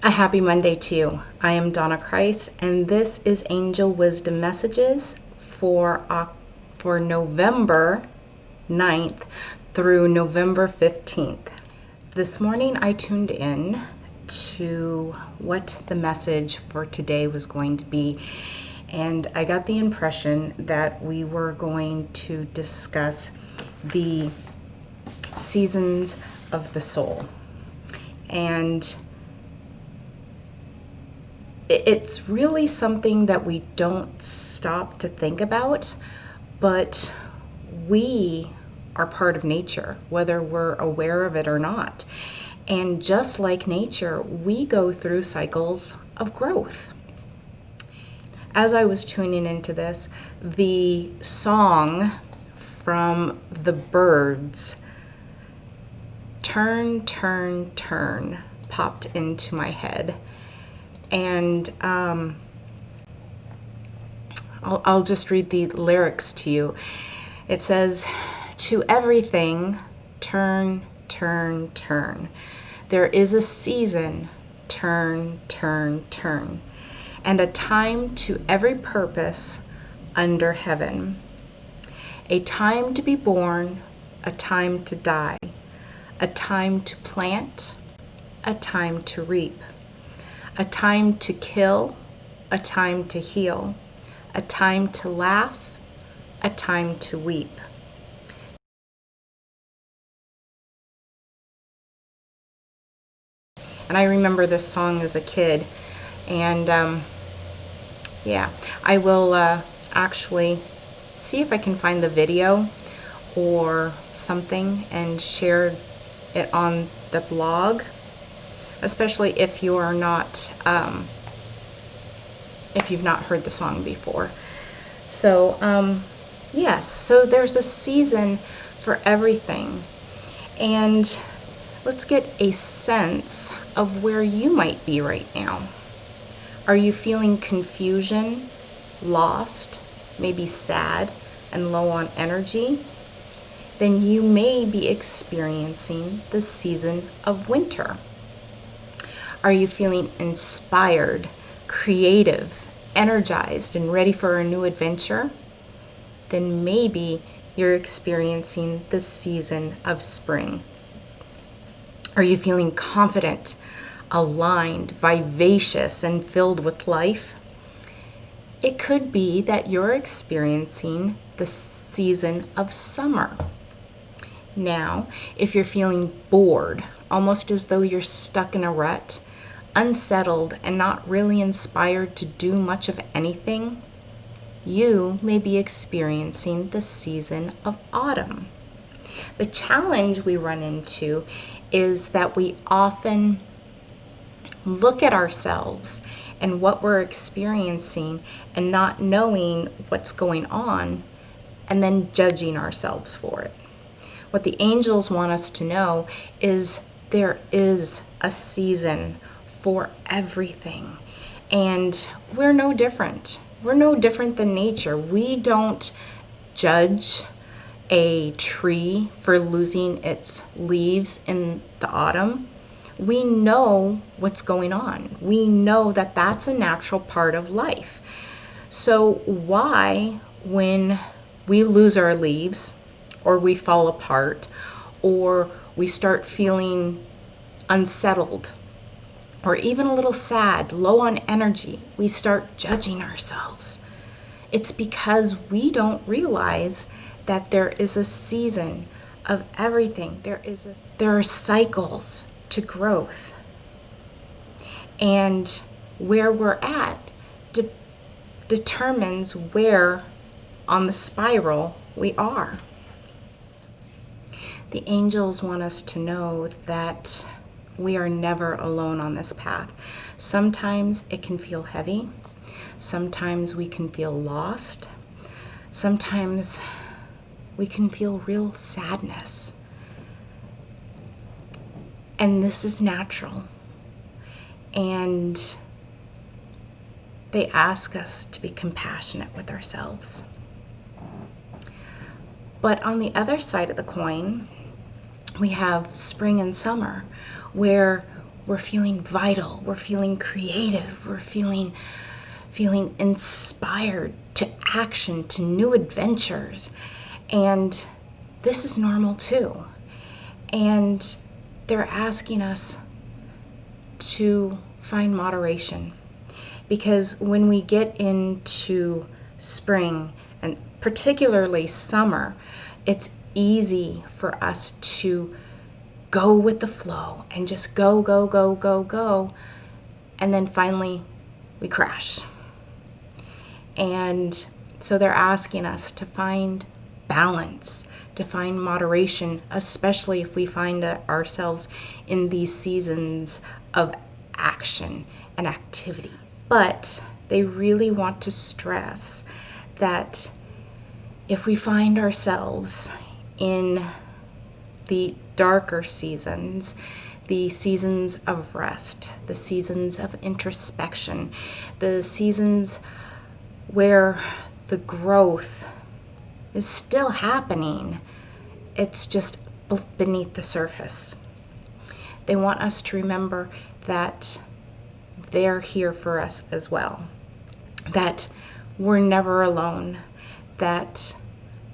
A happy Monday to you. I am Donna Kreis, and this is Angel Wisdom Messages for November 9th through November 15th. This morning I tuned in to what the message for today was going to be, and I got the impression that we were going to discuss the seasons of the soul. And it's really something that we don't stop to think about, but we are part of nature, whether we're aware of it or not. And just like nature, we go through cycles of growth. As I was tuning into this, the song from the Birds, Turn, Turn, Turn, popped into my head. And I'll just read the lyrics to you. It says, "To everything, turn, turn, turn. There is a season, turn, turn, turn. And a time to every purpose under heaven. A time to be born, a time to die. A time to plant, a time to reap. A time to kill, a time to heal, a time to laugh, a time to weep." And I remember this song as a kid, and I will actually see if I can find the video or something and share it on the blog, especially if you are not, if you've not heard the song before. So, yes, so there's a season for everything. And let's get a sense of where you might be right now. Are you feeling confusion, lost, maybe sad, and low on energy? Then you may be experiencing the season of winter. Are you feeling inspired, creative, energized, and ready for a new adventure? Then maybe you're experiencing the season of spring. Are you feeling confident, aligned, vivacious, and filled with life? It could be that you're experiencing the season of summer. Now, if you're feeling bored, almost as though you're stuck in a rut, unsettled, and not really inspired to do much of anything, you may be experiencing the season of autumn. The challenge we run into is that we often look at ourselves and what we're experiencing and not knowing what's going on, and then judging ourselves for it. What the angels want us to know is there is a season for everything, and we're no different. We're no different than nature. We don't judge a tree for losing its leaves in the autumn. We know what's going on. We know that that's a natural part of life. So why, when we lose our leaves, or we fall apart, or we start feeling unsettled, or even a little sad, low on energy, we start judging ourselves? It's because we don't realize that there is a season of everything. There are cycles to growth. And where we're at determines where on the spiral we are. The angels want us to know that we are never alone on this path. Sometimes it can feel heavy. Sometimes we can feel lost. Sometimes we can feel real sadness. And this is natural. And they ask us to be compassionate with ourselves. But on the other side of the coin, we have spring and summer, where we're feeling vital, we're feeling creative, we're feeling inspired to action, to new adventures. And this is normal too. And they're asking us to find moderation, because when we get into spring and particularly summer, it's easy for us to go with the flow and just go, go, go, go, go. And then finally we crash. And so they're asking us to find balance, to find moderation, especially if we find ourselves in these seasons of action and activities. But they really want to stress that if we find ourselves in the darker seasons, the seasons of rest, the seasons of introspection, the seasons where the growth is still happening, it's just beneath the surface. They want us to remember that they're here for us as well, that we're never alone, that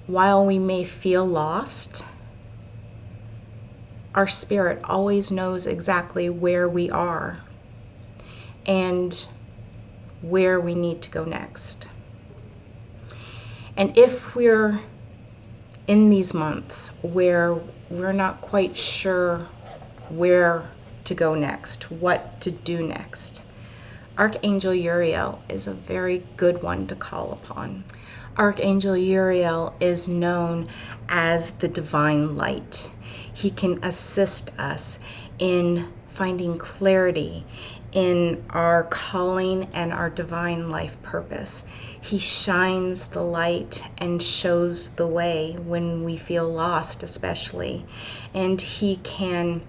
while we may feel lost, our spirit always knows exactly where we are and where we need to go next. And if we're in these months where we're not quite sure where to go next, what to do next, Archangel Uriel is a very good one to call upon. Archangel Uriel is known as the divine light. He can assist us in finding clarity in our calling and our divine life purpose. He shines the light and shows the way when we feel lost, especially. And he can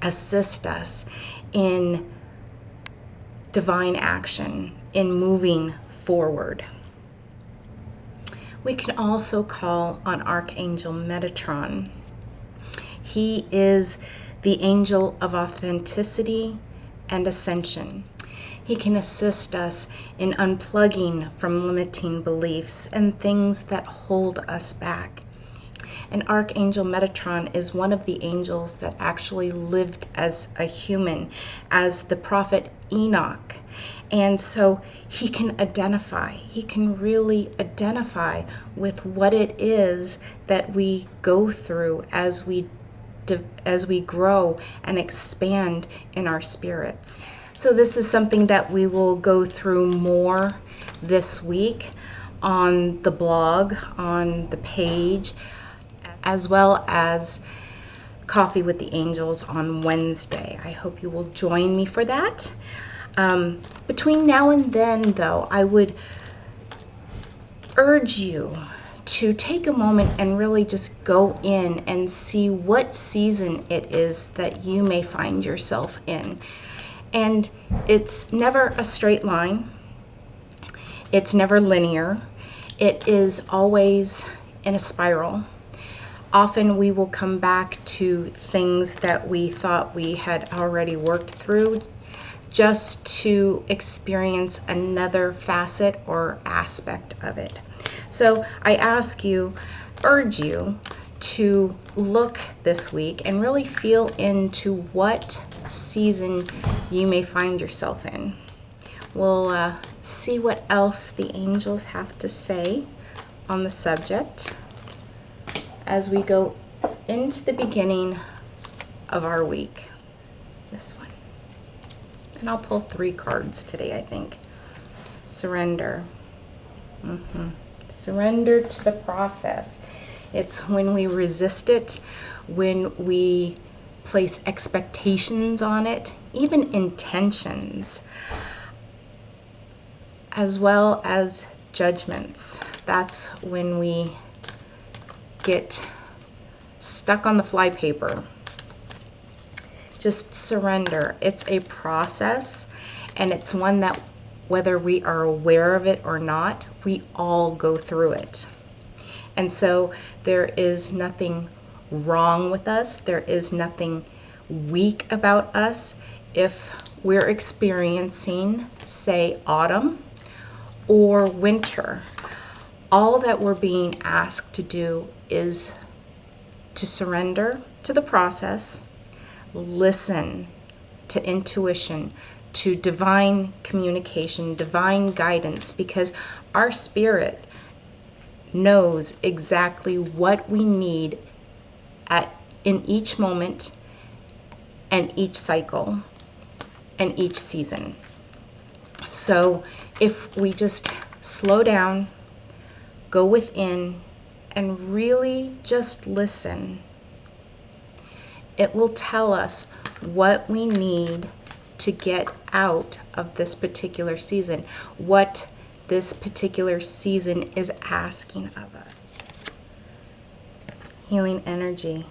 assist us in divine action, in moving forward. We can also call on Archangel Metatron. He is the angel of authenticity and ascension. He can assist us in unplugging from limiting beliefs and things that hold us back. And Archangel Metatron is one of the angels that actually lived as a human, as the prophet Enoch. And so he can really identify with what it is that we go through as we grow and expand in our spirits. So this is something that we will go through more this week on the blog, on the page, as well as Coffee with the Angels on Wednesday. I hope you will join me for that. Between now and then, though, I would urge you to take a moment and really just go in and see what season it is that you may find yourself in. And it's never a straight line. It's never linear. It is always in a spiral. Often we will come back to things that we thought we had already worked through just to experience another facet or aspect of it. So I urge you to look this week and really feel into what season you may find yourself in. We'll see what else the angels have to say on the subject as we go into the beginning of our week. This one. And I'll pull 3 cards today, I think. Surrender. Surrender to the process. It's when we resist it, when we place expectations on it, even intentions, as well as judgments. That's when we get stuck on the flypaper. Just surrender. It's a process, and it's one that, whether we are aware of it or not, we all go through it. And so there is nothing wrong with us. There is nothing week about us if we're experiencing, say, autumn or winter. All that we're being asked to do is to surrender to the process, listen to intuition, to divine communication, divine guidance, because our spirit knows exactly what we need in each moment and each cycle and each season. So if we just slow down, go within, and really just listen, it will tell us what we need to get out of this particular season, what this particular season is asking of us. Healing energy.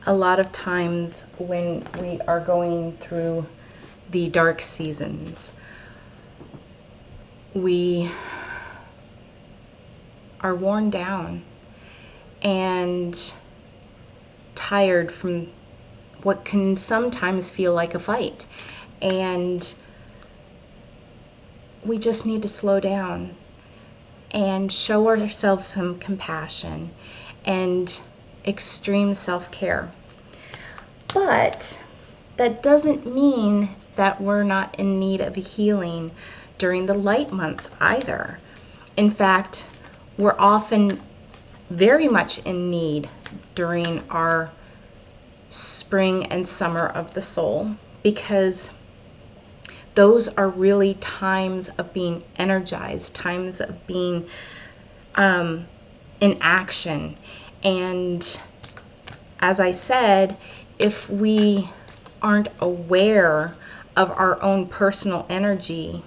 A lot of times when we are going through the dark seasons, we are worn down and tired from what can sometimes feel like a fight. And we just need to slow down and show ourselves some compassion and extreme self-care. But that doesn't mean that we're not in need of a healing during the light months either. In fact, we're often very much in need during our spring and summer of the soul, because those are really times of being energized, times of being in action. And as I said, if we aren't aware of our own personal energy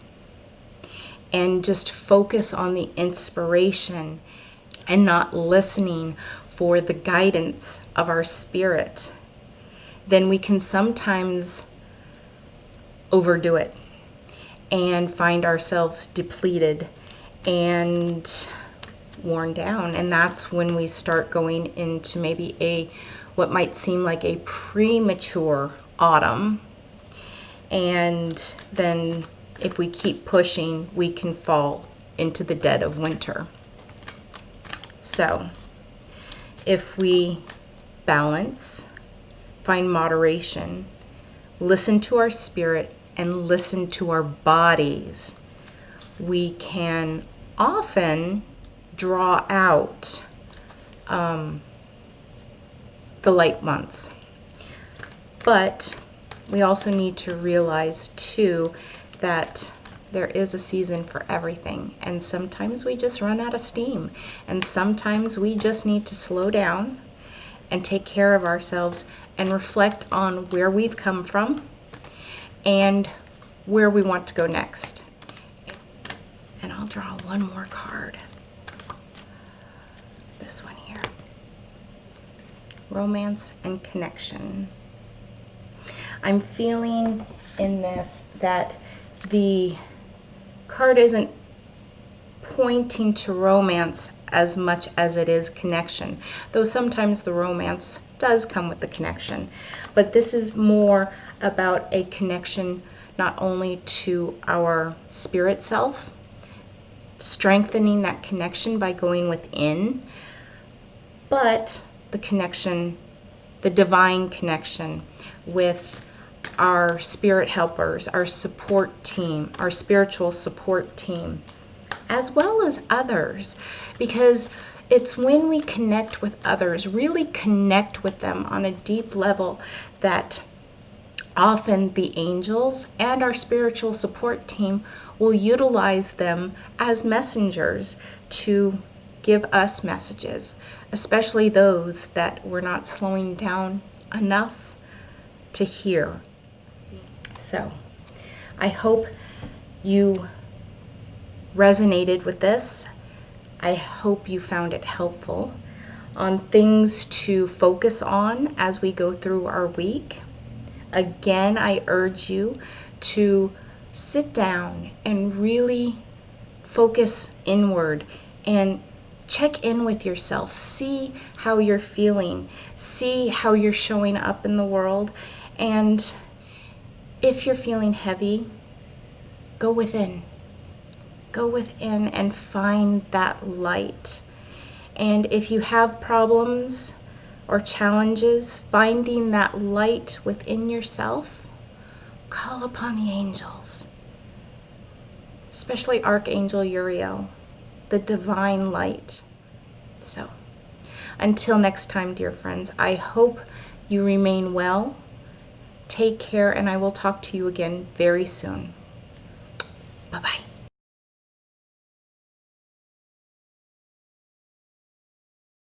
and just focus on the inspiration and not listening for the guidance of our spirit, then we can sometimes overdo it and find ourselves depleted and worn down. And that's when we start going into maybe what might seem like a premature autumn. And then if we keep pushing, we can fall into the dead of winter. So if we balance, find moderation, listen to our spirit, and listen to our bodies, we can often draw out the light months. But we also need to realize too that there is a season for everything, and sometimes we just run out of steam, and sometimes we just need to slow down and take care of ourselves and reflect on where we've come from and where we want to go next. And I'll draw one more card. This one here. Romance and connection. I'm feeling in this that the card isn't pointing to romance as much as it is connection, though sometimes the romance does come with the connection. But this is more about a connection not only to our spirit self, strengthening that connection by going within, but the connection, the divine connection with our spirit helpers, our support team, our spiritual support team, as well as others, because it's when we connect with others, really connect with them on a deep level, that often the angels and our spiritual support team will utilize them as messengers to give us messages, especially those that we're not slowing down enough to hear. So I hope you resonated with this. I hope you found it helpful on things to focus on as we go through our week. Again, I urge you to sit down and really focus inward and check in with yourself. See how you're feeling. See how you're showing up in the world. And if you're feeling heavy, go within. Go within and find that light. And if you have problems or challenges finding that light within yourself, call upon the angels, especially Archangel Uriel, the divine light. So, until next time, dear friends, I hope you remain well. Take care, and I will talk to you again very soon. Bye-bye.